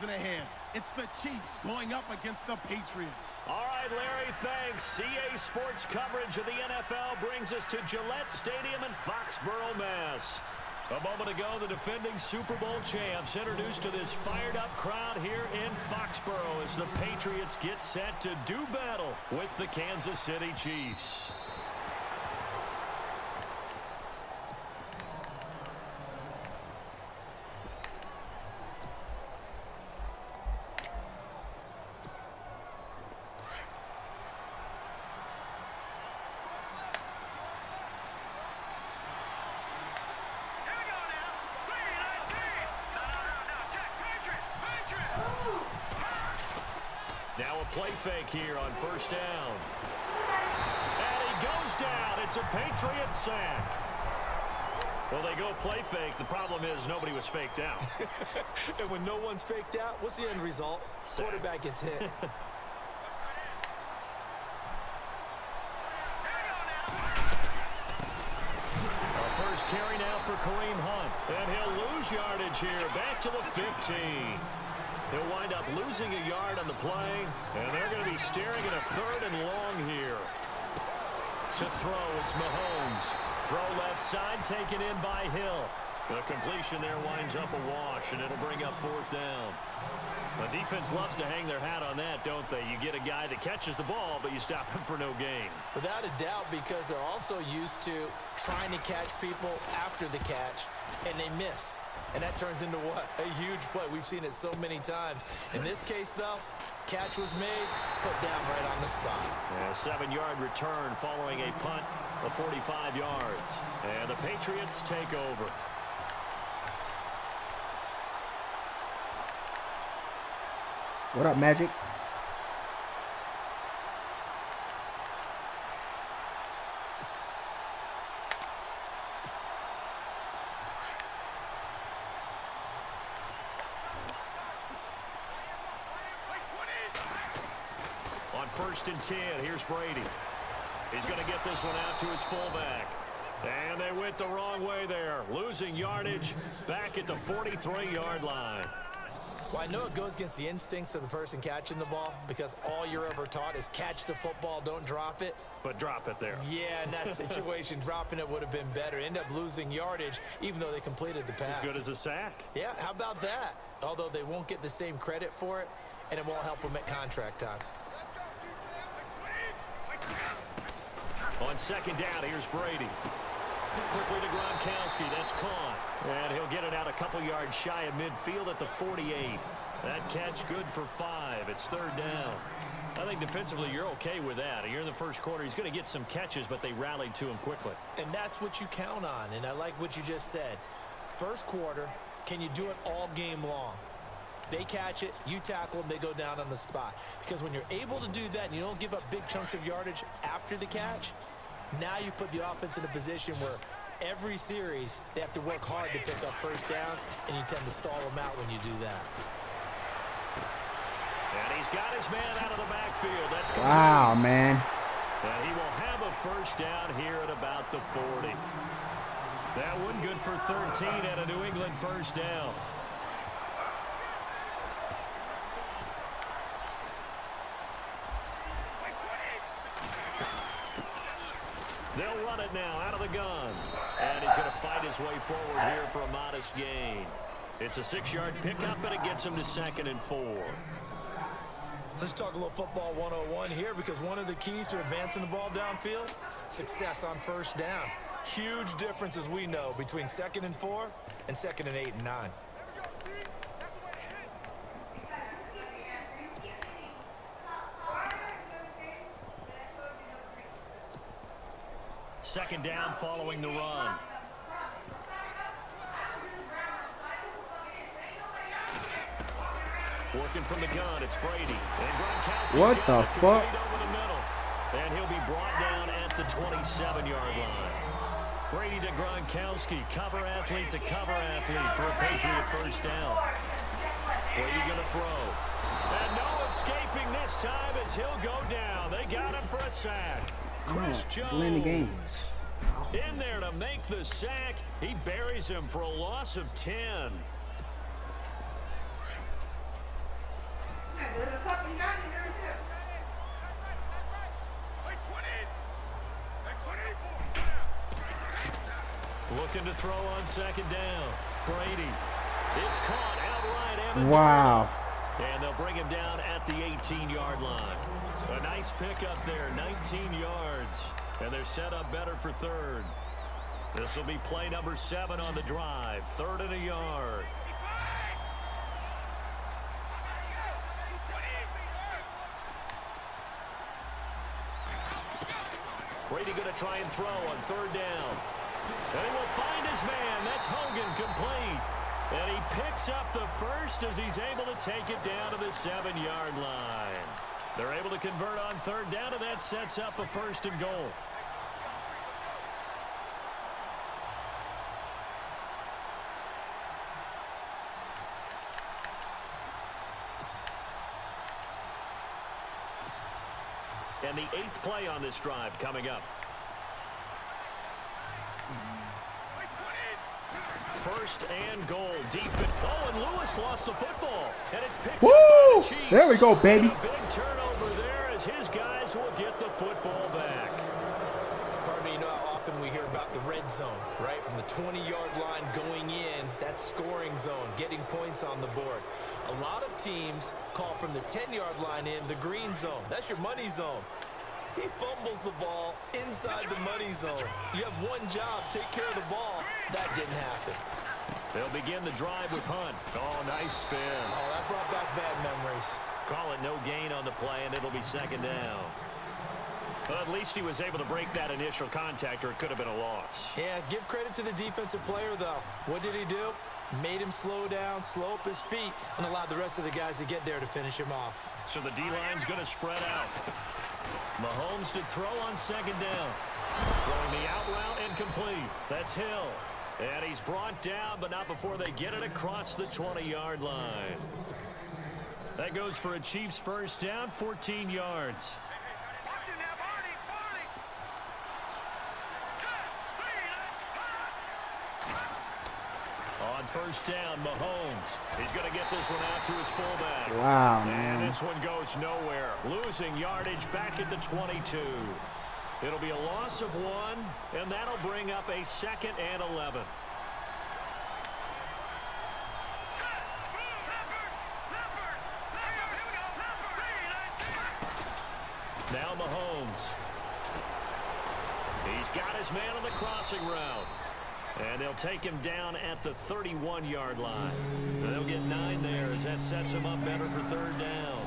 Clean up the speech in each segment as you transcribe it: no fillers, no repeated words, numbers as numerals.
in a hand. It's the Chiefs going up against the Patriots. All right, Larry, thanks. CA Sports coverage of the NFL brings us to Gillette Stadium in Foxborough, Mass. A moment ago, the defending Super Bowl champs introduced to this fired-up crowd here in Foxborough as the Patriots get set to do battle with the Kansas City Chiefs. Now a play fake here on first down. And he goes down. It's a Patriot sack. Well, they go play fake. The problem is nobody was faked out. And when no one's faked out, what's the end result? Sack. Quarterback gets hit. First carry now for Kareem Hunt. And he'll lose yardage here. Back to the 15. He'll wind up losing a yard on the play, and they're going to be staring at a 3rd and long here. To throw, it's Mahomes. Throw left side, taken in by Hill. The completion there winds up a wash, and it'll bring up 4th down. The defense loves to hang their hat on that, don't they? You get a guy that catches the ball, but you stop him for no gain. Without a doubt, because they're also used to trying to catch people after the catch, and they miss. And that turns into what? A huge play. We've seen it so many times. In this case, though, catch was made, put down right on the spot. A 7-yard return following a punt of 45 yards. And the Patriots take over. What up, Magic? On 1st and 10, here's Brady. He's going to get this one out to his fullback. And they went the wrong way there. Losing yardage back at the 43-yard line. Well, I know it goes against the instincts of the person catching the ball because all you're ever taught is catch the football, don't drop it. But drop it there. Yeah, in that situation, dropping it would have been better. End up losing yardage even though they completed the pass. As good as a sack. Yeah, how about that? Although they won't get the same credit for it, and it won't help them at contract time. On 2nd down, here's Brady. Quickly to Gronkowski. That's caught. And he'll get it out a couple yards shy of midfield at the 48. That catch good for 5. It's 3rd down. I think defensively you're okay with that. You're in the first quarter. He's going to get some catches, but they rallied to him quickly. And that's what you count on. And I like what you just said. First quarter, can you do it all game long? They catch it, you tackle them, they go down on the spot. Because when you're able to do that and you don't give up big chunks of yardage after the catch, now you put the offense in a position where every series they have to work hard to pick up first downs, and you tend to stall them out when you do that. And he's got his man out of the backfield. That's complete. Wow, man. And he will have a first down here at about the 40. That one good for 13 at a New England first down. They'll run it now out of the gun. And he's going to fight his way forward here for a modest gain. It's a 6-yard pickup, and it gets him to 2nd and 4. Let's talk a little football 101 here, because one of the keys to advancing the ball downfield, success on first down. Huge difference, as we know, between 2nd and 4 and 2nd and 8 and 9. 2nd down following the run. Working from the gun, it's Brady. And Gronkowski. What the fuck? Over the middle. And he'll be brought down at the 27-yard line. Brady to Gronkowski, cover athlete to cover athlete for a Patriot first down. Brady going to throw. And no escaping this time as he'll go down. They got him for a sack. Chris Jones in there to make the sack. He buries him for a loss of 10. Looking to throw on second down. Brady. It's caught outright. Wow. And they'll bring him down at the 18-yard line. A nice pickup there, 19 yards. And they're set up better for third. This will be play number 7 on the drive. 3rd and a yard. Brady going to try and throw on 3rd down. And he will find his man. That's Hogan, complete. And he picks up the first as he's able to take it down to the 7-yard line. They're able to convert on 3rd down, and that sets up a 1st and goal. And the 8th play on this drive coming up. 1st and goal. Defense. Oh, and Lewis lost the football. And it's picked up by the Chiefs. There we go, baby. And a big turnover there as his guys will get the football back. Pardon me, you know how often we hear about the red zone, right? From the 20-yard line going in, that's scoring zone, getting points on the board. A lot of teams call from the 10-yard line in the green zone. That's your money zone. He fumbles the ball inside the money zone. You have one job, take care of the ball. That didn't happen. They'll begin the drive with Hunt. Oh, nice spin. Oh, that brought back bad memories. Call it no gain on the play, and it'll be 2nd down. But at least he was able to break that initial contact, or it could have been a loss. Yeah, give credit to the defensive player, though. What did he do? Made him slow down, slow up his feet, and allowed the rest of the guys to get there to finish him off. So the D-line's going to spread out. Mahomes to throw on 2nd down. Throwing the out route incomplete. That's Hill. And he's brought down, but not before they get it across the 20-yard line. That goes for a Chiefs 1st down, 14 yards. On 1st down, Mahomes. He's going to get this one out to his fullback. Wow, man. And this one goes nowhere. Losing yardage back at the 22. It'll be a loss of 1, and that'll bring up a 2nd and 11. Now Mahomes. He's got his man on the crossing route. And they'll take him down at the 31-yard line. They'll get 9 there as that sets him up better for 3rd down.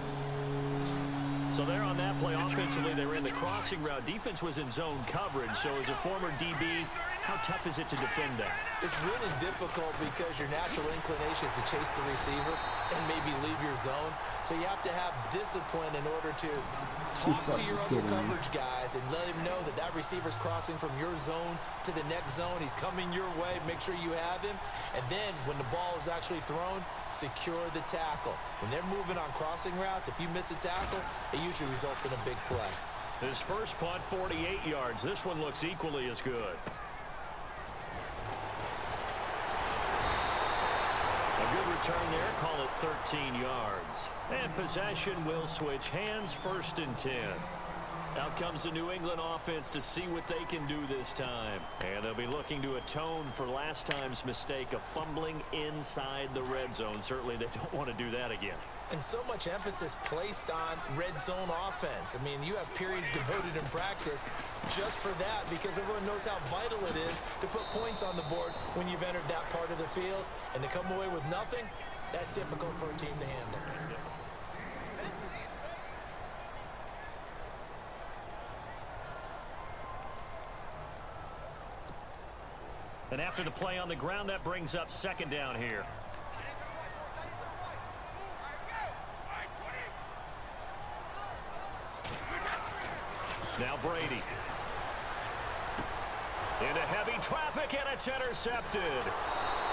So there on that play, offensively, they were in the crossing route. Defense was in zone coverage. So as a former DB, how tough is it to defend that? It's really difficult because your natural inclination is to chase the receiver and maybe leave your zone. So you have to have discipline in order to talk to your other coverage guys and let him know that that receiver's crossing from your zone to the next zone. He's coming your way. Make sure you have him. And then when the ball is actually thrown, secure the tackle. When they're moving on crossing routes, if you miss a tackle, it usually results in a big play. His first punt, 48 yards. This one looks equally as good. A good return there. Call it 13 yards. And possession will switch hands, 1st and 10. Out comes the New England offense to see what they can do this time. And they'll be looking to atone for last time's mistake of fumbling inside the red zone. Certainly they don't want to do that again. And so much emphasis placed on red zone offense. I mean, you have periods devoted in practice just for that because everyone knows how vital it is to put points on the board when you've entered that part of the field. And to come away with nothing, that's difficult for a team to handle. And after the play on the ground, that brings up 2nd down here. Now Brady. Into heavy traffic, and it's intercepted.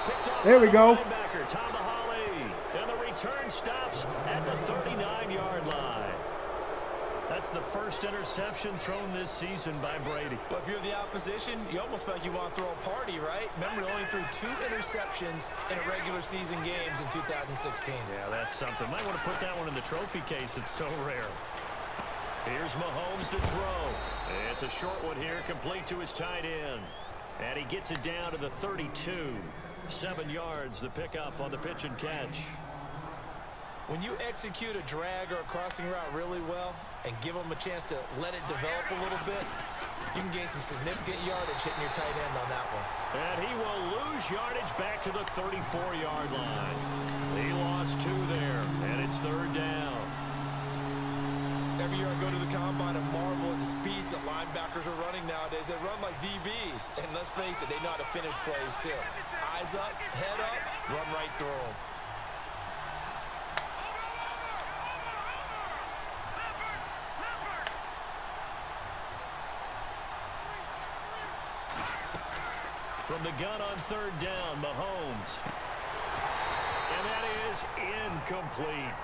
Picked off there we go. Linebacker Tomahawley. And the return stops at the 39-yard line. That's the first interception thrown this season by Brady. But if you're the opposition, you almost feel like you want to throw a party, right? Remember, he only threw 2 interceptions in a regular season games in 2016. Yeah, that's something. Might want to put that one in the trophy case. It's so rare. Here's Mahomes to throw. It's a short one here, complete to his tight end. And he gets it down to the 32. 7 yards, the pickup on the pitch and catch. When you execute a drag or a crossing route really well and give them a chance to let it develop a little bit, you can gain some significant yardage hitting your tight end on that one. And he will lose yardage back to the 34-yard line. He lost 2 there, and it's 3rd down. Every year I go to the combine and marvel at the speeds that linebackers are running nowadays. They run like DBs. And let's face it, they know how to finish plays too. Eyes up, head up, run right through them. From the gun on 3rd down, Mahomes. And that is incomplete.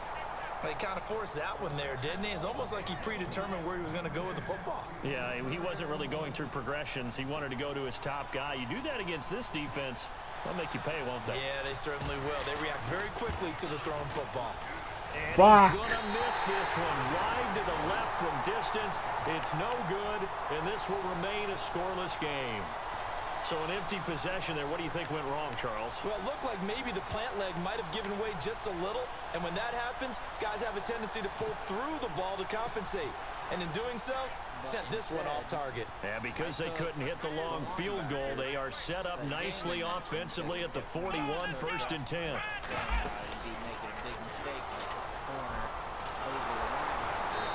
They kind of forced that one there, didn't he? It's almost like he predetermined where he was going to go with the football. Yeah, he wasn't really going through progressions. He wanted to go to his top guy. You do that against this defense, they'll make you pay, won't they? Yeah, they certainly will. They react very quickly to the thrown football. And he's going to miss this one. Wide to the left from distance. It's no good, and this will remain a scoreless game. So an empty possession there. What do you think went wrong, Charles? Well, it looked like maybe the plant leg might have given way just a little. And when that happens, guys have a tendency to pull through the ball to compensate. And in doing so, sent this one off target. Yeah, because they couldn't hit the long field goal, they are set up nicely offensively at the 41, 1st and 10.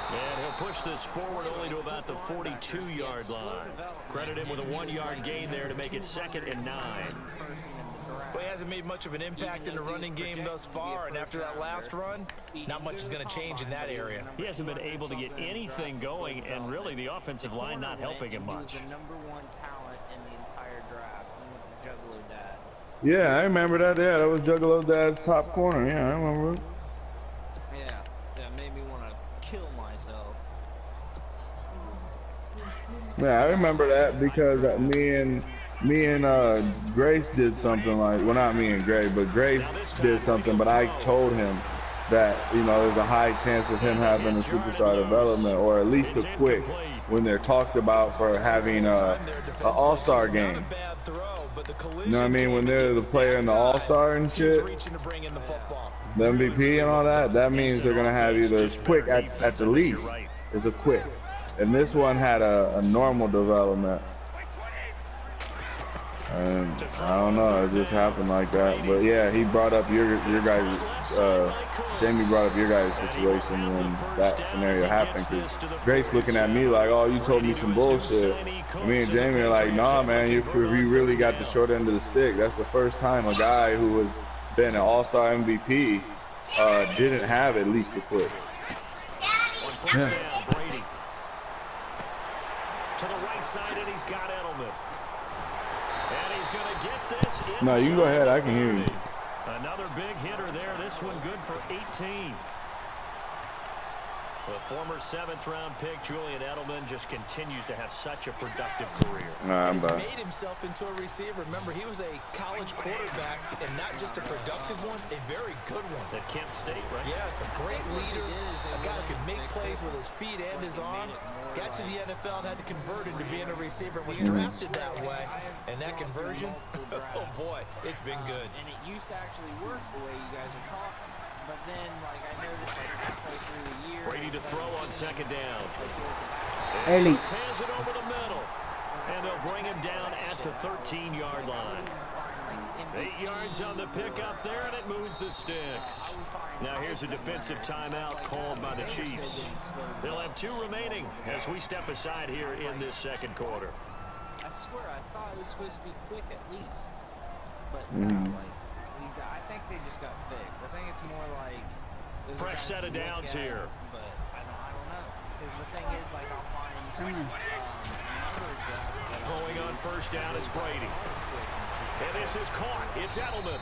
And he'll push this forward only to about the 42-yard line. Credit him with a 1-yard gain there to make it 2nd and 9. Well, he hasn't made much of an impact in the running game thus far, and after that last run, not much is going to change in that area. He hasn't been able to get anything going, and really the offensive line not helping him much. The #1 talent in the entire draft. Juggalo Dad. Yeah, I remember that. Yeah, that was Juggalo Dad's top corner. Yeah, I remember it. Yeah, that made me want to kill myself. Yeah, I remember that because me and Grace did something like, well, not me and Grace, but Grace did something, but I told him that, you know, there's a high chance of him having a superstar development, or at least a quick, when they're talked about for having an all-star game. You know what I mean? When they're the player in the all-star and shit, the MVP and all that, that means they're going to have either quick at the least, is a quick. And this one had a normal development. And I don't know, it just happened like that. But yeah, he brought up your guys, Jamie brought up your guys' situation when that scenario happened. Because Grace looking at me like, oh, you told me some bullshit. Me and Jamie are like, nah, man, you really got the short end of the stick. That's the first time a guy who has been an all-star MVP didn't have at least a quick. Yeah. Brady. To the right side, and he's got Edelman. And he's going to get this. No, you can go ahead. I can hear you. Another big hitter there. This one good for 18. The former 7th-round pick, Julian Edelman, just continues to have such a productive career. He's made himself into a receiver. Remember, he was a college quarterback, and not just a productive one, a very good one. At Kent State, right? Yes, a great leader, a guy who could make plays with his feet and his arm. Got to the NFL and had to convert into being a receiver. Was drafted that way, and that conversion, oh boy, it's been good. And it used to actually work the way you guys are talking. But then, like, I noticed, like, halfway through the year... Brady to throw on 2nd down. Early. Hands it over the middle. And they'll bring him down at the 13-yard line. 8 yards on the pickup there, and it moves the sticks. Now here's a defensive timeout called by the Chiefs. They'll have 2 remaining as we step aside here in this 2nd quarter. I swear, I thought it was supposed to be quick at least. But no, like... I think they just got fixed. I think it's more like fresh set of downs here. But I don't know. Because the thing is, like, I'll find throwing on 1st down is Brady. And this is caught. It's Edelman.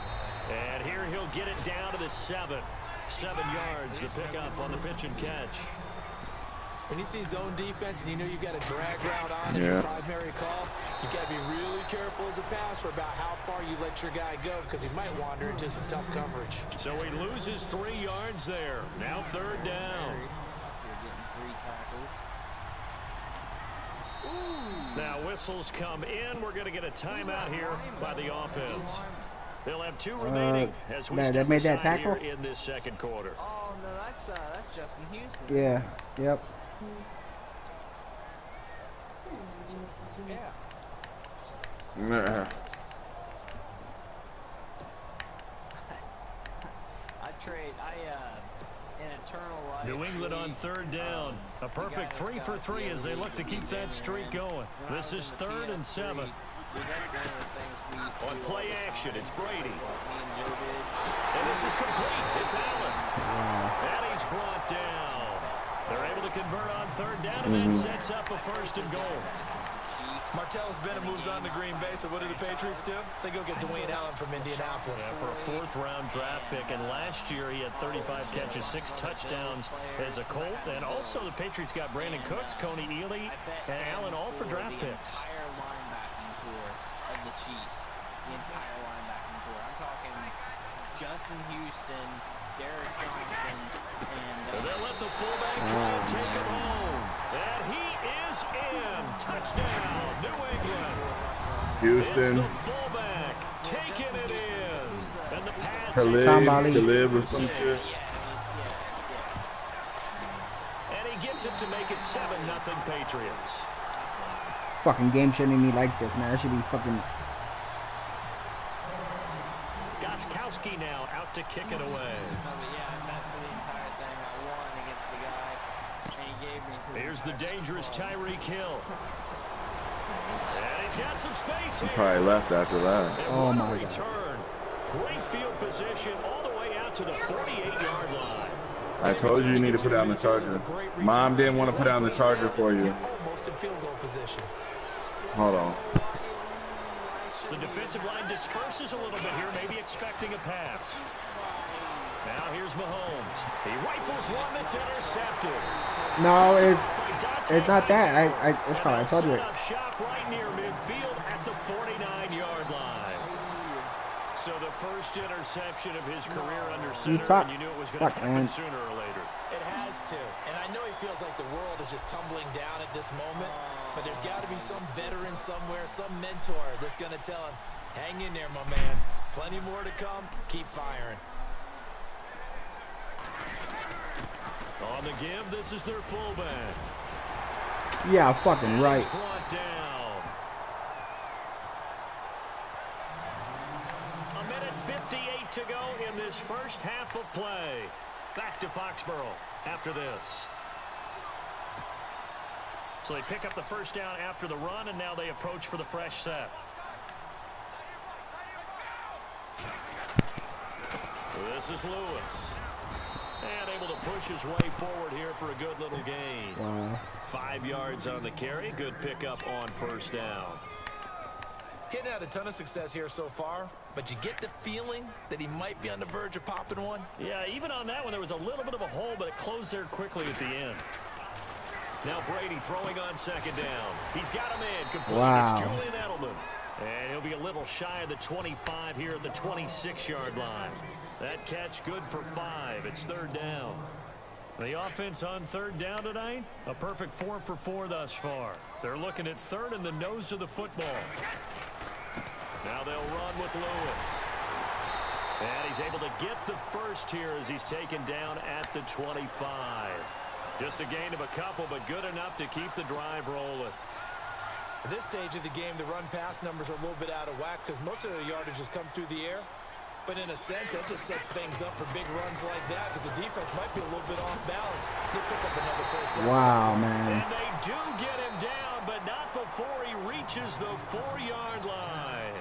And here he'll get it down to the 7. 7 yards, the pickup on the pitch and catch. When you see zone defense and you know you've got a drag route on as your primary call, you got to be really careful as a passer about how far you let your guy go, because he might wander into some tough coverage. So he loses 3 yards there. Now 3rd down. You're getting 3 tackles. Now whistles come in. We're going to get a timeout here by the offense. They'll have 2 remaining as we step made that aside tackle? here in this second quarter. Oh no, that's Justin Houston. Yeah. Yep. Nah. In Eternal Life. New England on 3rd down. A perfect 3 for 3 as they look to keep that streak going. This is 3rd and 7. On play action, it's Brady. And this is complete. It's Allen. And he's brought down. They're able to convert on 3rd down, and that sets up a 1st and goal. Martellus Bennett moves on to Green Bay, so what do the Patriots do? They go get Dwayne Allen from Indianapolis. Yeah, for a 4th-round draft pick, and last year he had 35 catches, 6 touchdowns as a Colt, and also the Patriots got Brandon Cooks, Coney Ely, and Allen all for draft picks. The entire linebacking core of the Chiefs. The entire linebacking core. I'm talking Justin Houston, Derek Johnson, and they'll let the fullback try and take him home. And he is in. Touchdown, New England. Houston. It's the fullback taking it in. And the pass To live or some shit. And he gets it to make it 7-0 Patriots. Fucking game shouldn't be like this, man. That should be fucking. Gostkowski now out to kick it away. Here's the dangerous Tyreek Hill. And he's got some space here. Probably left after that. Oh my God. Return. Great field position all the way out to the 48-yard line. I told you need to put down the charger. Mom didn't want to put down the charger for you. Almost in field goal position. Hold on. The defensive line disperses a little bit here, maybe expecting a pass. Now here's Mahomes. He rifles one that's intercepted. No, it's not that. It's fine. I told you. Shot right near midfield at the 49-yard line. So the first interception of his career under center, and you knew it was going to happen sooner or later. It has to. And I know he feels like the world is just tumbling down at this moment, but there's got to be some veteran somewhere, some mentor that's going to tell him, hang in there, my man. Plenty more to come. Keep firing. On the give, this is their fullback. Yeah, fucking right. He's brought down. A minute 58 to go in this first half of play. Back to Foxborough after this. So they pick up the first down after the run, and now they approach for the fresh set. This is Lewis. And able to push his way forward here for a good little gain. Wow. 5 yards on the carry. Good pickup on first down. Getting had a ton of success here so far, but you get the feeling that he might be on the verge of popping one. Yeah, even on that one, there was a little bit of a hole, but it closed there quickly at the end. Now Brady throwing on second down. He's got him in. Complete. Wow. It's Julian Edelman. And he'll be a little shy of the 25 here at the 26-yard line. That catch good for 5. It's third down. The offense on third down tonight, a perfect 4 for 4 thus far. They're looking at third in the nose of the football. Now they'll run with Lewis. And he's able to get the first here as he's taken down at the 25. Just a gain of a couple, but good enough to keep the drive rolling. At this stage of the game, the run-pass numbers are a little bit out of whack because most of the yardage has come through the air. But in a sense, that just sets things up for big runs like that because the defense might be a little bit off balance. He'll pick up another first down. Wow, man. And they do get him down, but not before he reaches the 4-yard line.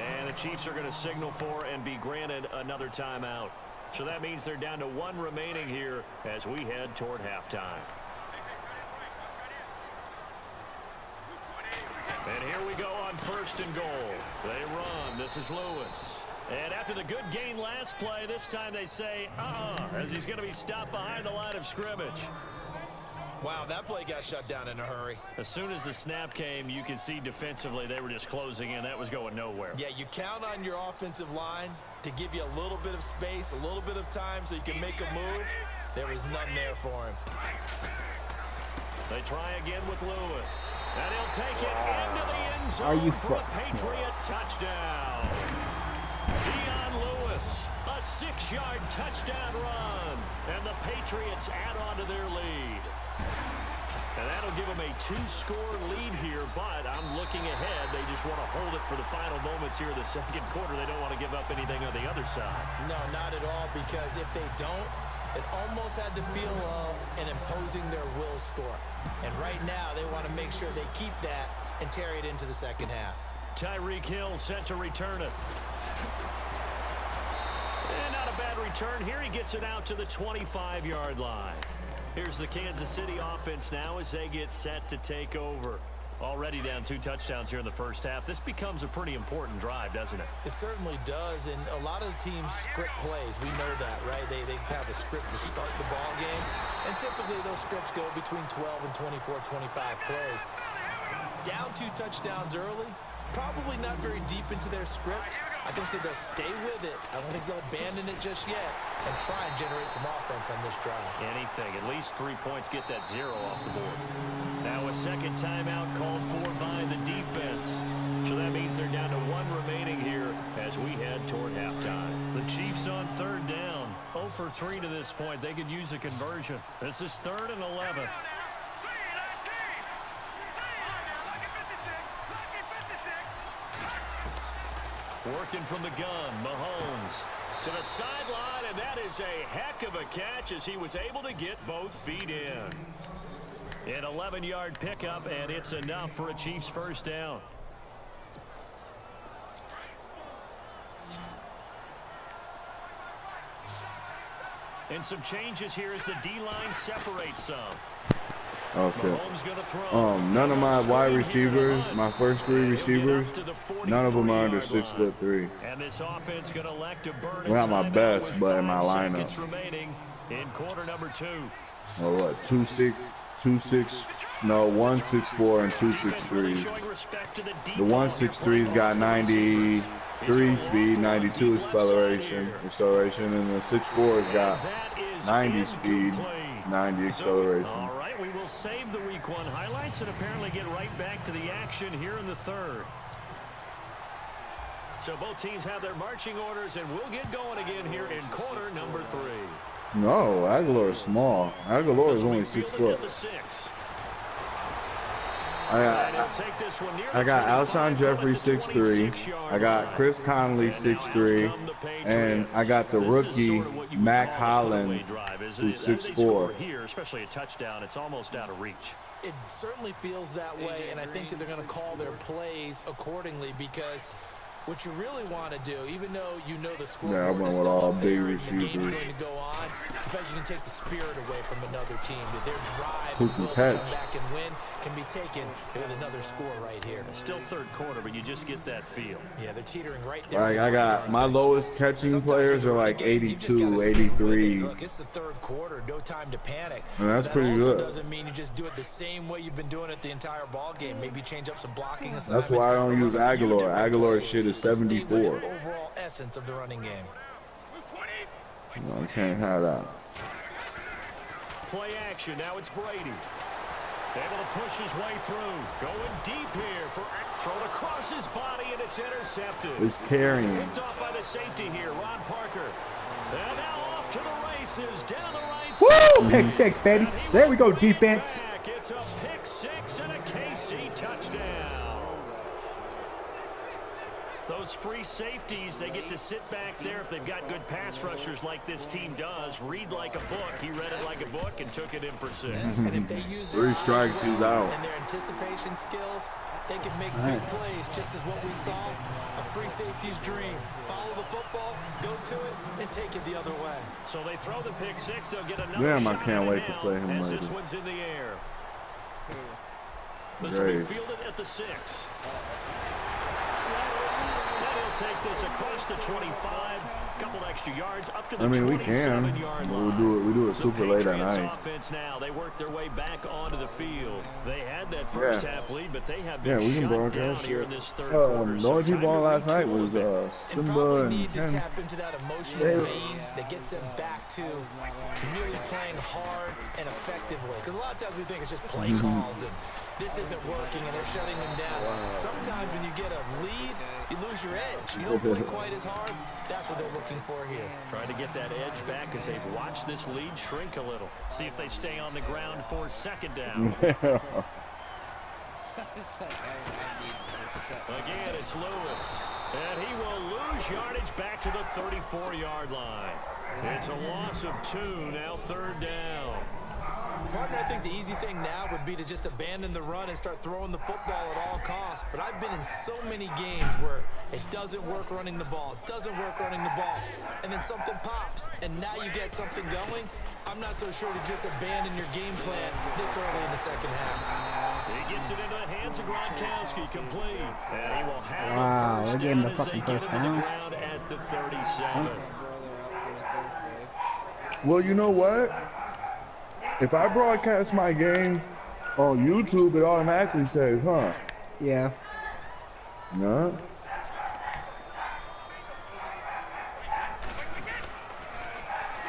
And the Chiefs are going to signal for and be granted another timeout. So that means they're down to 1 remaining here as we head toward halftime. And here we go on first and goal. They run. This is Lewis. And after the good gain last play, this time they say, as he's going to be stopped behind the line of scrimmage. Wow, that play got shut down in a hurry. As soon as the snap came, you could see defensively they were just closing in. That was going nowhere. Yeah, you count on your offensive line to give you a little bit of space, a little bit of time so you can make a move. There was none there for him. They try again with Lewis. And he'll take it into the end zone Are you for a Patriot touchdown. Dion Lewis, a 6-yard touchdown run. And the Patriots add on to their lead. And that'll give them a 2-score lead here, but I'm looking ahead. They just want to hold it for the final moments here of the second quarter. They don't want to give up anything on the other side. No, not at all, because if they don't, it almost had the feel of an imposing their will score. And right now, they want to make sure they keep that and carry it into the second half. Tyreek Hill set to return it. And not a bad return here. He gets it out to the 25-yard line. Here's the Kansas City offense now as they get set to take over. Already down 2 touchdowns here in the first half. This becomes a pretty important drive, doesn't it? It certainly does, and a lot of teams script plays. We know that, right? They have a script to start the ball game, and typically those scripts go between 12 and 24, 25 plays. Down 2 touchdowns early, probably not very deep into their script. I think that they'll stay with it. I don't think they'll abandon it just yet and try and generate some offense on this drive. Anything. At least 3 points, get that 0 off the board. Now a second timeout called for by the defense. So that means they're down to 1 remaining here as we head toward halftime. The Chiefs on 3rd down. 0 for 3 to this point. They could use a conversion. This is 3rd and 11. Working from the gun, Mahomes to the sideline, and that is a heck of a catch as he was able to get both feet in. An 11-yard pickup, and it's enough for a Chiefs first down. And some changes here as the D-line separates some. Oh, shit. None of my wide receivers, my first 3 receivers, none of them are under 6'3". And this offense going to elect to burn Not my best, but in my lineup. Remaining in quarter number 2. Oh, what? 2'6", 2'6", no, 1'6'4" and 2'6'3". The 1'6'3's got 93 speed, 92 acceleration, and the 6'4's got 90 speed, 90 acceleration. All right, we will save the week 1 highlights and apparently get right back to the action here in the 3rd. So both teams have their marching orders, and we'll get going again here in quarter number 3. No, Aguilar is small. Aguilar is only 6 foot. I got Alshon Jeffrey 6'3". I got Chris Conley 6'3", and I got the rookie Mac Hollins who's 6'4". Here, especially a touchdown, it's almost out of reach. It certainly feels that way, and I think that they're going to call their plays accordingly, because what you really want to do, even though you know the scoreboard is still up there and the game's going to go on, in fact, you can take the spirit away from another team. That their drive will come back and win can be taken with another score right here. It's still 3rd quarter, but you just get that feel. Yeah, they're teetering right there. Like, I got my lowest catching players are like 82, 83. Look, it's the 3rd quarter, no time to panic. And that's pretty good. That also doesn't mean you just do it the same way you've been doing it the entire ball game. Maybe change up some blocking assignments. That's why I don't use Aguilar. Aguilar's shit is 74. Overall essence of the running game. No, I can't have that. Play action. Now it's Brady. Able to push his way through. Going deep here for thrown across his body, and it's intercepted. It's carrying. Picked off by the safety here, Ron Parker. And now off to the races down the right side. Woo! Pick 6, baby. There we go, defense. It's a pick 6 and a KC touchdown. Those free safeties, they get to sit back there if they've got good pass rushers like this team does. Read like a book. He read it like a book and took it in for 6. And if they use their 3 strikes, he's out. And their anticipation skills, they can make big plays, just as what we saw. A free safety's dream. Follow the football, go to it, and take it the other way. So they throw the pick 6. They'll get another Damn, shot I can't wait to now play him as later. this one's in the air. This will be fielded at the 6. Take this across the 25, Couple extra yards up to the I mean, we can. 27-yard But line. we do it super late at Patriots night. offense now, they work their way back onto the field. They had that first half lead, but they have Yeah, been we can shut down broadcast here it. in this third quarter. The only people on last night was And Simba probably and need to Ken. tap into that emotional vein that gets them back to really playing hard and effectively. Because a lot of times we think it's just play calls and this isn't working and they're shutting them down. Sometimes when you get a lead, you lose your edge. You don't play quite as hard. That's what they're looking for here. Trying to get that edge back as they've watched this lead shrink a little. See if they stay on the ground for second down. Again, it's Lewis. And he will lose yardage back to the 34-yard line. It's a loss of 2, now third down. Partner, I think the easy thing now would be to just abandon the run and start throwing the football at all costs. But I've been in so many games where it doesn't work running the ball, and then something pops, and now you get something going. I'm not so sure to just abandon your game plan this early in the second half. He gets it into the hands of Gronkowski, complete. And he will have Wow, the we're first getting down the as they fucking get first into the down. ground at the 37. Well, you know what? If I broadcast my game on YouTube, it automatically says, huh? Yeah. No.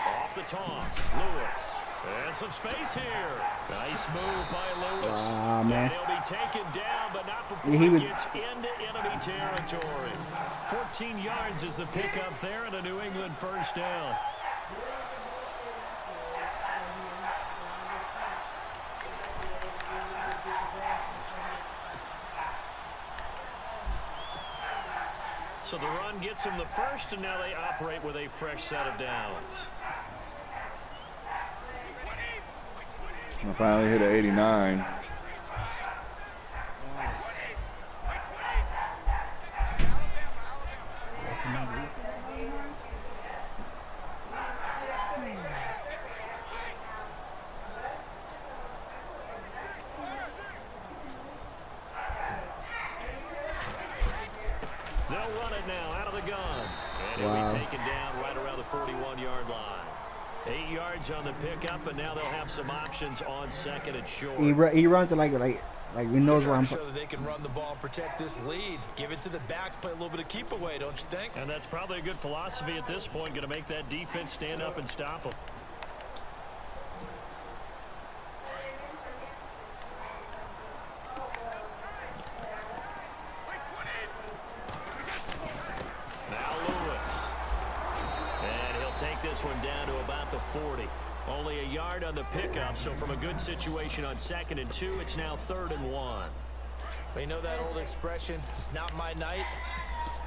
Off the toss, Lewis. And some space here. Nice move by Lewis. Wow, man. And he'll be taken down, but not before He he would- gets into enemy territory. 14 yards is the pickup there and a New England first down. So the run gets them the first, and now they operate with a fresh set of downs. I finally hit an 89. They'll run it now out of the gun. And he'll be taken down right around the 41-yard line. 8 yards on the pickup, and now they'll have some options on second and short. He runs it like he knows where I'm. Show that they can run the ball, protect this lead, give it to the backs, play a little bit of keep away, don't you think? And that's probably a good philosophy at this point, going to make that defense stand up and stop them. Now Lewis. And he'll take this one down to about the 40. Only a yard on the pickup, so from a good situation on second and 2, it's now 3rd and 1. You know that old expression, it's not my night?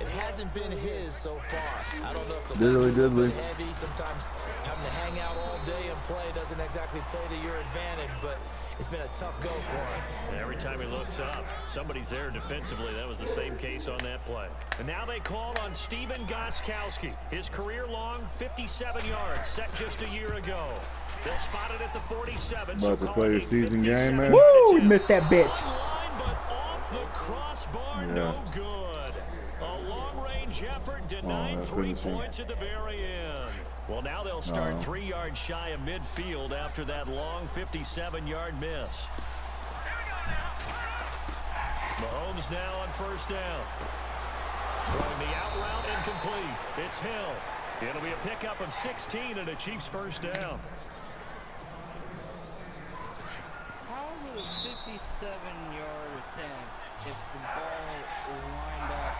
It hasn't been his so far. I don't know if the legs are a little bit heavy. Sometimes having to hang out all day and play doesn't exactly play to your advantage, but it's been a tough go for him. Every time he looks up, somebody's there defensively. That was the same case on that play. And now they call on Stephen Gostkowski. His career-long 57 yards set just a year ago. They'll spot it at the 47. About to play the season game, man. Woo! We missed that bitch. Line, but off the crossbar, no good. A long-range effort denied 3 points at the very end. Well, now they'll start 3 yards shy of midfield after that long 57-yard miss. Mahomes now on first down. Throwing the out route incomplete. It's Hill. It'll be a pickup of 16 and a Chiefs first down. How is it a 57-yard attempt if the ball is lined up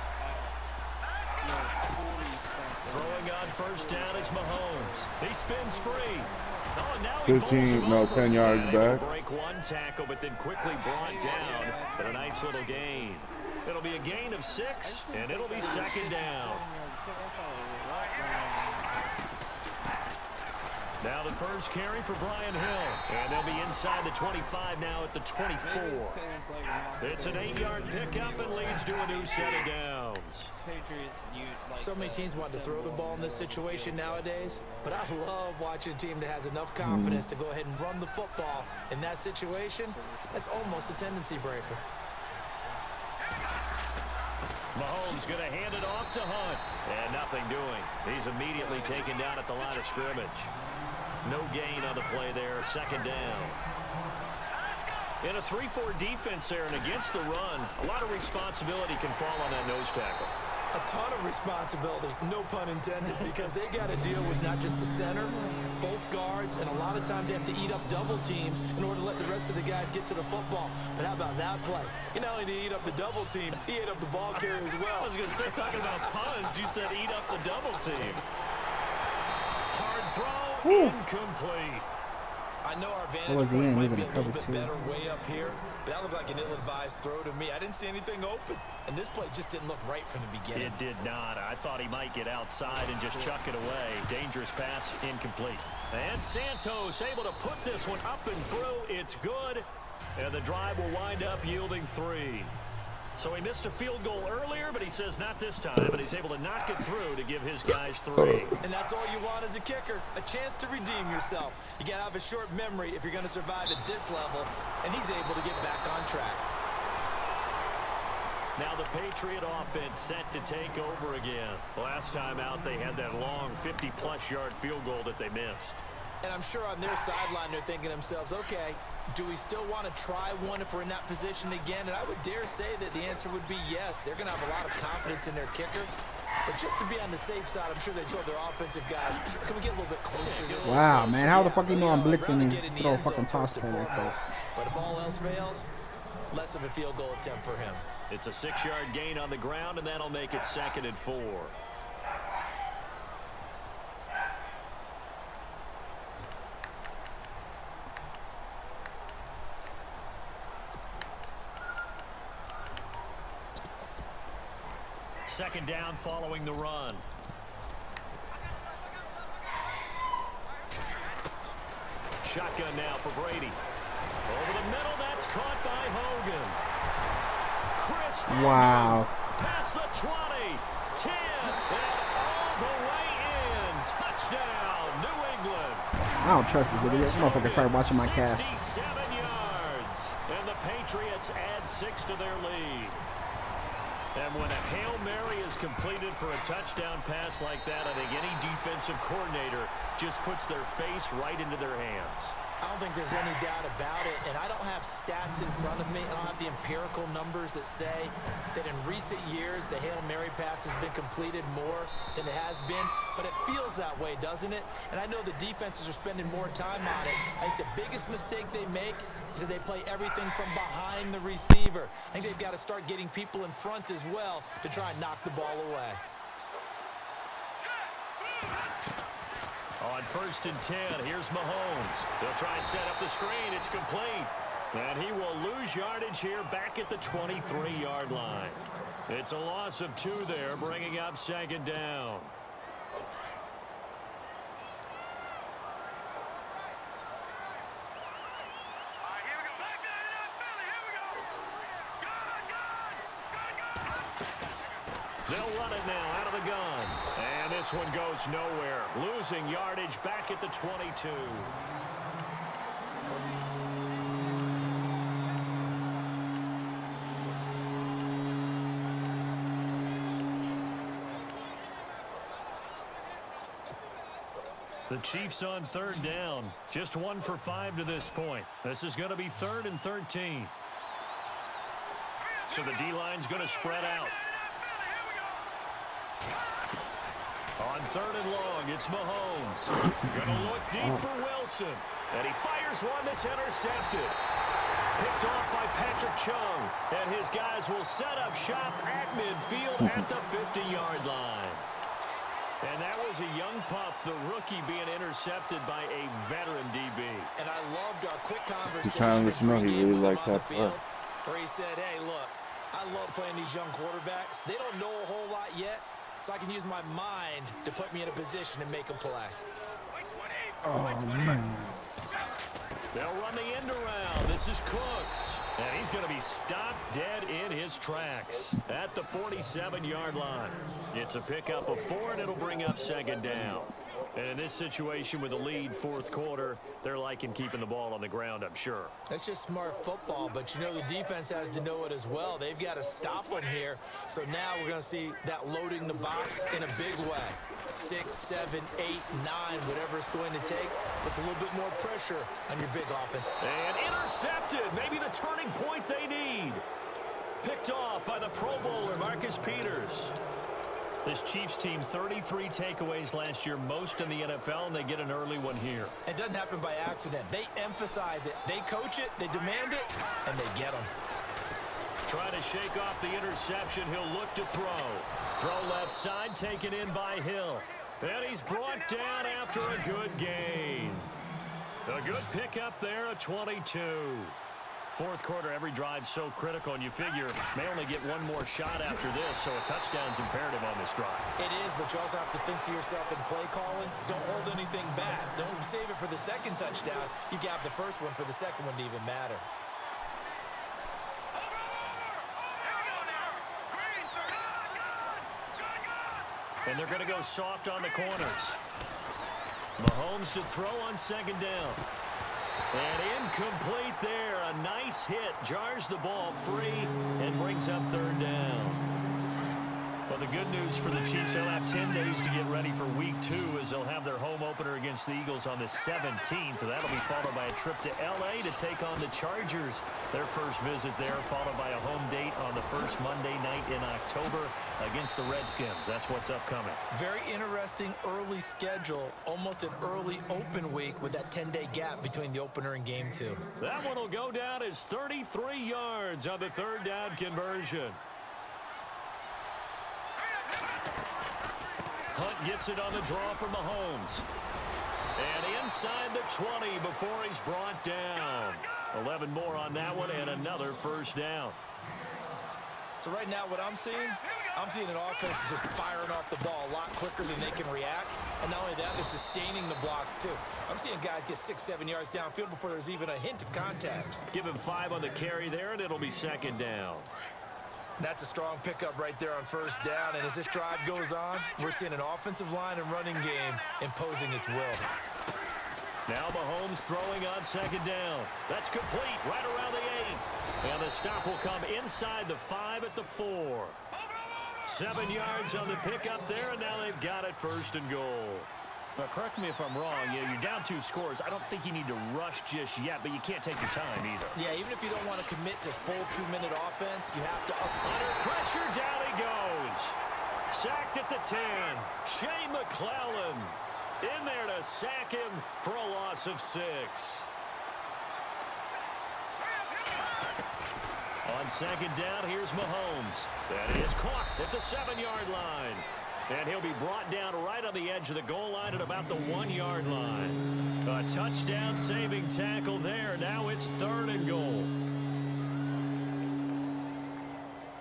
at 40-something? Throwing on first down is Mahomes. He spins free. Oh, now 10 yards back. Break one tackle, but then quickly brought down. But a nice little gain. It'll be a gain of 6, and it'll be second down. Now the first carry for Brian Hill. And they'll be inside the 25 now at the 24. It's an 8-yard pickup and leads to a new set of downs. So many teams want to throw the ball in this situation nowadays, but I love watching a team that has enough confidence to go ahead and run the football in that situation. That's almost a tendency breaker. Mahomes going to hand it off to Hunt. And nothing doing. He's immediately taken down at the line of scrimmage. No gain on the play there. Second down. In a 3-4 defense there and against the run, a lot of responsibility can fall on that nose tackle. A ton of responsibility, no pun intended, because they've got to deal with not just the center, both guards, and a lot of times they have to eat up double teams in order to let the rest of the guys get to the football. But how about that play? You not only did he eat up the double team, he ate up the ball carrier as well. I was going to say, talking about puns, you said eat up the double team. Hard throw, incomplete. I know our vantage point might be a little bit better way up here, but that looked like an ill-advised throw to me. I didn't see anything open, and this play just didn't look right from the beginning. It did not. I thought he might get outside and just chuck it away. Dangerous pass, incomplete. And Santos able to put this one up and through. It's good, and the drive will wind up yielding 3. So he missed a field goal earlier, but he says not this time, but he's able to knock it through to give his guys 3. And that's all you want as a kicker, a chance to redeem yourself. You got to have a short memory if you're going to survive at this level, and he's able to get back on track. Now the Patriot offense set to take over again. Last time out, they had that long 50-plus yard field goal that they missed. And I'm sure on their sideline they're thinking to themselves, okay, do we still want to try one if we're in that position again? And I would dare say that the answer would be yes. They're going to have a lot of confidence in their kicker. But just to be on the safe side, I'm sure they told their offensive guys, can we get a little bit closer to this? Wow, man, how the fuck you know I'm blitzing and throw a fucking toss play like this? But if all else fails, less of a field goal attempt for him. It's a 6-yard gain on the ground, and that'll make it 2nd and 4. Second down following the run. Shotgun now for Brady. Over the middle, that's caught by Hogan. Chris. Wow. Past the 20, 10, and all the way in. Touchdown, New England. I don't trust this video. This motherfucker probably watching my cast. 67 yards. And the Patriots add 6 to their lead. And when a Hail Mary is completed for a touchdown pass like that, I think any defensive coordinator just puts their face right into their hands. I don't think there's any doubt about it, and I don't have stats in front of me. I don't have the empirical numbers that say that in recent years the Hail Mary pass has been completed more than it has been, but it feels that way, doesn't it? And I know the defenses are spending more time on it. I think the biggest mistake they make is that they play everything from behind the receiver. I think they've got to start getting people in front as well to try and knock the ball away. On 1st and 10, here's Mahomes. They'll try and set up the screen. It's complete. And he will lose yardage here back at the 23-yard line. It's a loss of 2 there, bringing up 2nd down. They'll run it now out of the gun. And this one goes nowhere. Losing yardage back at the 22. The Chiefs on 3rd down. Just 1 for 5 to this point. This is going to be 3rd and 13. So the D-line's going to spread out. On 3rd and long, it's Mahomes. Gonna look deep for Wilson. And he fires one that's intercepted. Picked off by Patrick Chung. And his guys will set up shop at midfield at the 50-yard line. And that was a young pup, the rookie being intercepted by a veteran DB. And I loved our quick conversation. He's trying to let you know he really likes that play. Where he said, hey, look, I love playing these young quarterbacks. They don't know a whole lot yet. So I can use my mind to put me in a position to make a play. Oh, man. They'll run the end around. This is Cooks. And he's going to be stopped dead in his tracks at the 47-yard line. It's a pickup of 4, and it'll bring up 2nd down. And in this situation with the lead fourth quarter, they're liking keeping the ball on the ground, I'm sure. That's just smart football, but you know the defense has to know it as well. They've got to stop them here. So now we're going to see that loading the box in a big way. 6, 7, 8, 9, whatever it's going to take. Puts a little bit more pressure on your big offense. And intercepted. Maybe the turning point they need. Picked off by the Pro Bowler, Marcus Peters. This Chiefs team, 33 takeaways last year, most in the NFL, and they get an early one here. It doesn't happen by accident. They emphasize it. They coach it, they demand it, and they get them. Trying to shake off the interception. He'll look to throw. Throw left side, taken in by Hill. And he's brought down after a good gain. A good pickup there, a 22. Fourth quarter, every drive so critical, and you figure may only get one more shot after this, so a touchdown's imperative on this drive. It is, but you also have to think to yourself in play calling, don't hold anything back. Don't save it for the second touchdown. You got the first one for the second one to even matter. And they're going to go soft on the corners. Mahomes to throw on second down. And incomplete there. A nice hit. Jars the ball free and brings up third down. Well, the good news for the Chiefs, they'll have 10 days to get ready for week 2 as they'll have their home opener against the Eagles on the 17th. That'll be followed by a trip to L.A. to take on the Chargers. Their first visit there, followed by a home date on the first Monday night in October against the Redskins. That's what's upcoming. Very interesting early schedule, almost an early open week with that 10-day gap between the opener and game 2. That one will go down as 33 yards on the third down conversion. Hunt gets it on the draw for Mahomes. And inside the 20 before he's brought down. 11 more on that one and another first down. So right now what I'm seeing an offense just firing off the ball a lot quicker than they can react. And not only that, they're sustaining the blocks too. I'm seeing guys get 6, 7 yards downfield before there's even a hint of contact. Give him 5 on the carry there, and it'll be second down. That's a strong pickup right there on first down. And as this drive goes on, we're seeing an offensive line and running game imposing its will. Now Mahomes throwing on second down. That's complete right around the 8. And the stop will come inside the 5 at the 4. 7 yards on the pickup there, and now they've got it first and goal. Now, correct me if I'm wrong. You're down 2 scores. I don't think you need to rush just yet, but you can't take your time either. Yeah, even if you don't want to commit to full 2-minute offense, you have to Under pressure, down he goes. Sacked at the 10. Shea McClellan in there to sack him for a loss of 6. On second down, here's Mahomes. That is caught at the 7-yard line. And he'll be brought down right on the edge of the goal line at about the 1-yard line. A touchdown saving tackle there. Now it's third and goal.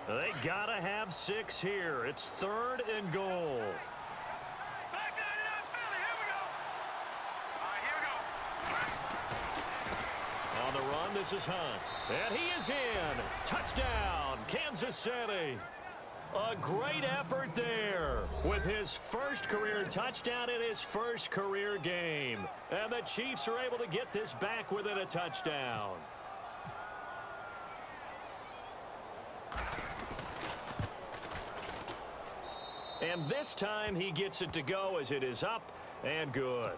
They gotta have 6 here. It's third and goal. On the run, this is Hunt. And he is in. Touchdown, Kansas City. A great effort there with his first career touchdown in his first career game. And the Chiefs are able to get this back within a touchdown. And this time he gets it to go as it is up and good.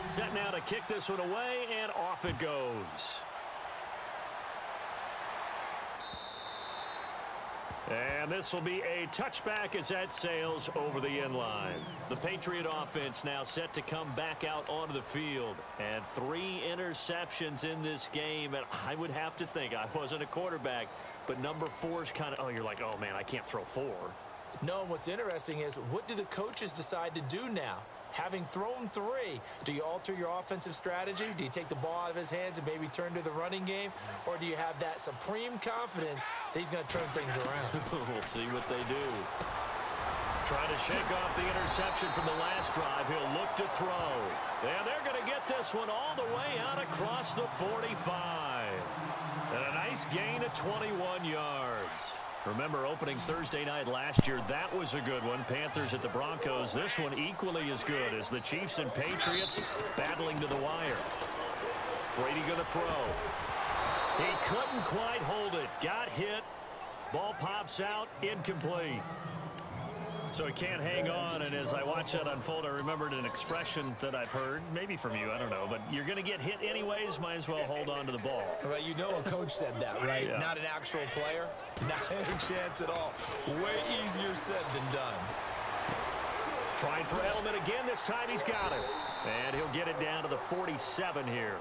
Set now to kick this one away, and off it goes. And this will be a touchback as that sails over the end line. The Patriot offense now set to come back out onto the field. And 3 interceptions in this game. And I would have to think, I wasn't a quarterback, but number 4 is kind of, you're like, oh, man, I can't throw 4. No, what's interesting is what do the coaches decide to do now? Having thrown 3, do you alter your offensive strategy? Do you take the ball out of his hands and maybe turn to the running game? Or do you have that supreme confidence that he's going to turn things around? We'll see what they do. Trying to shake off the interception from the last drive. He'll look to throw. And they're going to get this one all the way out across the 45. And a nice nice gain of 21 yards. Remember, opening Thursday night last year, that was a good one. Panthers at the Broncos. This one equally as good as the Chiefs and Patriots battling to the wire. Brady going to throw. He couldn't quite hold it. Got hit. Ball pops out. Incomplete. So he can't hang on, and as I watch that unfold, I remembered an expression that I've heard, maybe from you, I don't know, but you're going to get hit anyways, might as well hold on to the ball. Right, you know a coach said that, right? Yeah. Not an actual player. Not a chance at all. Way easier said than done. Trying for Edelman again. This time he's got it. And he'll get it down to the 47 here.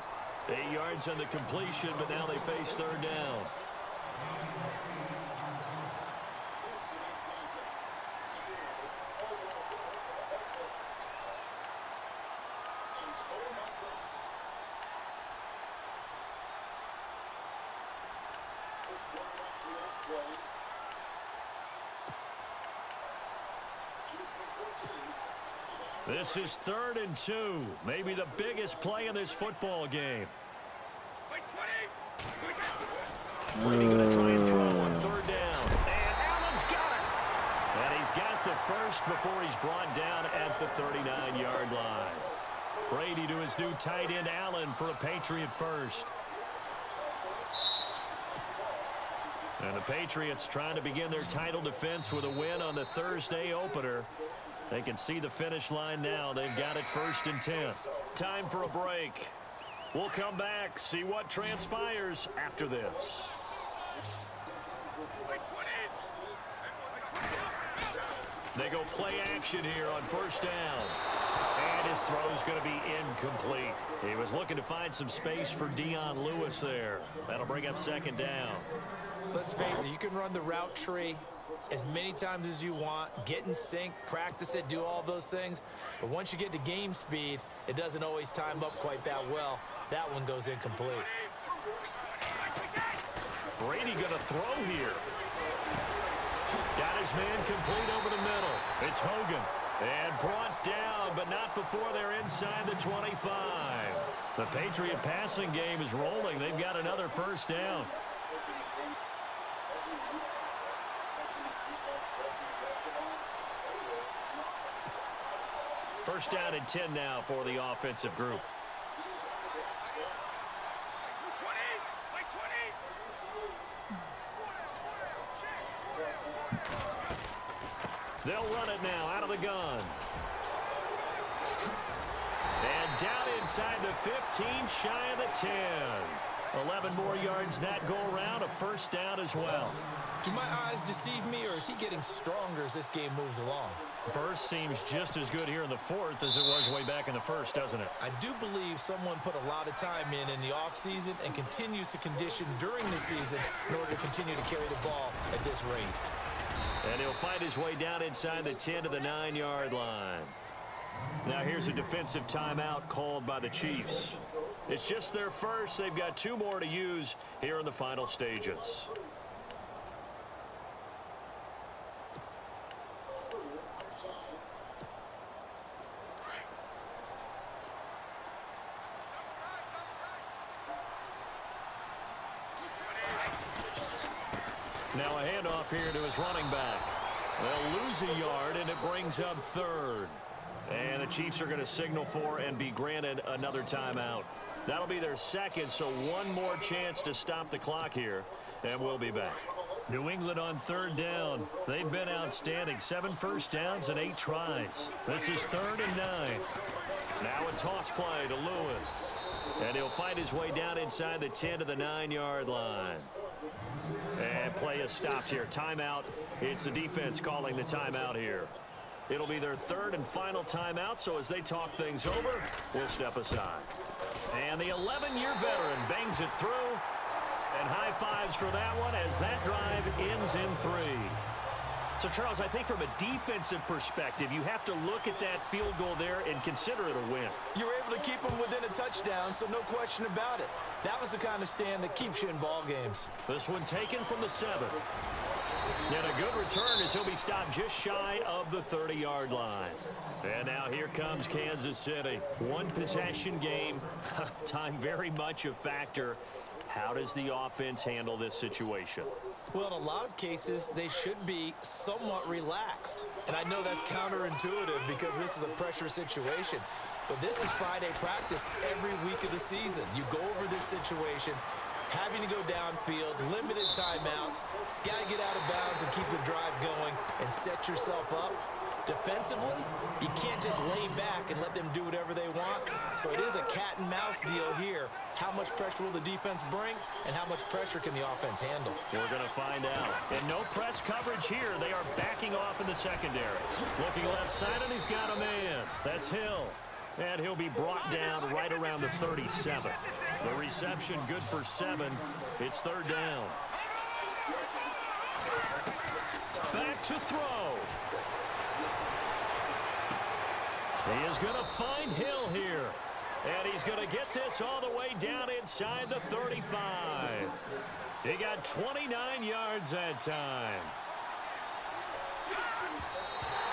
8 yards on the completion, but now they face third down. This is 3rd and 2. Maybe the biggest play in this football game. Brady going to try and throw on 3rd down. And Allen's got it. And he's got the first before he's brought down at the 39-yard line. Brady to his new tight end, Allen, for a Patriot first. And the Patriots trying to begin their title defense with a win on the Thursday opener. They can see the finish line now. They've got it 1st and 10. Time for a break. We'll come back, see what transpires after this. They go play action here on 1st down. And his throw's going to be incomplete. He was looking to find some space for Dion Lewis there. That'll bring up 2nd down. Let's face it, you can run the route tree as many times as you want, get in sync, practice it, do all those things. But once you get to game speed, it doesn't always time up quite that well. That one goes incomplete. Brady going to throw here. Got his man complete over the middle. It's Hogan. And brought down, but not before they're inside the 25. The Patriot passing game is rolling. They've got another 1st down. First down and 10 now for the offensive group. They'll run it now out of the gun. And down inside the 15, shy of the 10. 11 more yards that go around, a 1st down as well. Do my eyes deceive me, or is he getting stronger as this game moves along? Burst seems just as good here in the 4th as it was way back in the 1st, doesn't it? I do believe someone put a lot of time in the offseason and continues to condition during the season in order to continue to carry the ball at this rate. And he'll find his way down inside the 10 to the 9-yard line. Now here's a defensive timeout called by the Chiefs. It's just their first. They've got 2 more to use here in the final stages. Now a handoff here to his running back. They'll lose a yard, and it brings up 3rd. And the Chiefs are going to signal for and be granted another timeout. That'll be their 2nd, so 1 more chance to stop the clock here, and we'll be back. New England on 3rd down. They've been outstanding. 7 first downs and 8 tries. This is 3rd and 9. Now a toss play to Lewis. And he'll find his way down inside the 10 to the 9-yard line. And play is stopped here. Timeout. It's the defense calling the timeout here. It'll be their 3rd and final timeout, so as they talk things over, we'll step aside. And the 11-year veteran bangs it through. And high fives for that one as that drive ends in 3. So, Charles, I think from a defensive perspective, you have to look at that field goal there and consider it a win. You were able to keep them within a touchdown, so no question about it. That was the kind of stand that keeps you in ball games. This one taken from the 7. And a good return as he'll be stopped just shy of the 30-yard line. And now here comes Kansas City. 1 possession game. Time very much a factor. How does the offense handle this situation? Well, in a lot of cases, they should be somewhat relaxed. And I know that's counterintuitive because this is a pressure situation. But this is Friday practice every week of the season. You go over this situation, having to go downfield, limited timeouts, got to get out of bounds and keep the drive going and set yourself up. Defensively, you can't just lay back and let them do whatever they want. So it is a cat and mouse deal here. How much pressure will the defense bring, and how much pressure can the offense handle? We're going to find out. And no press coverage here. They are backing off in the secondary. Looking left side, and he's got a man. That's Hill. And he'll be brought down right around the 37. The reception good for 7. It's third down. Back to throw. He is going to find Hill here. And he's going to get this all the way down inside the 35. He got 29 yards that time.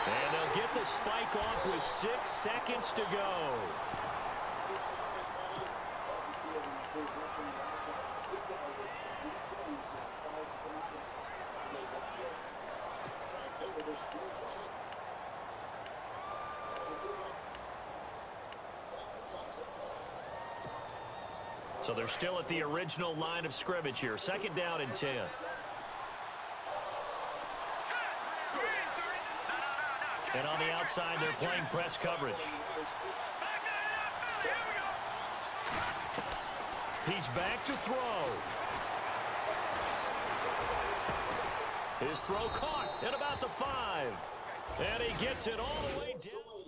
And they'll get the spike off with 6 seconds to go. So they're still at the original line of scrimmage here. Second down and 10. And on the outside, they're playing press coverage. He's back to throw. His throw caught at about the 5. And he gets it all the way down.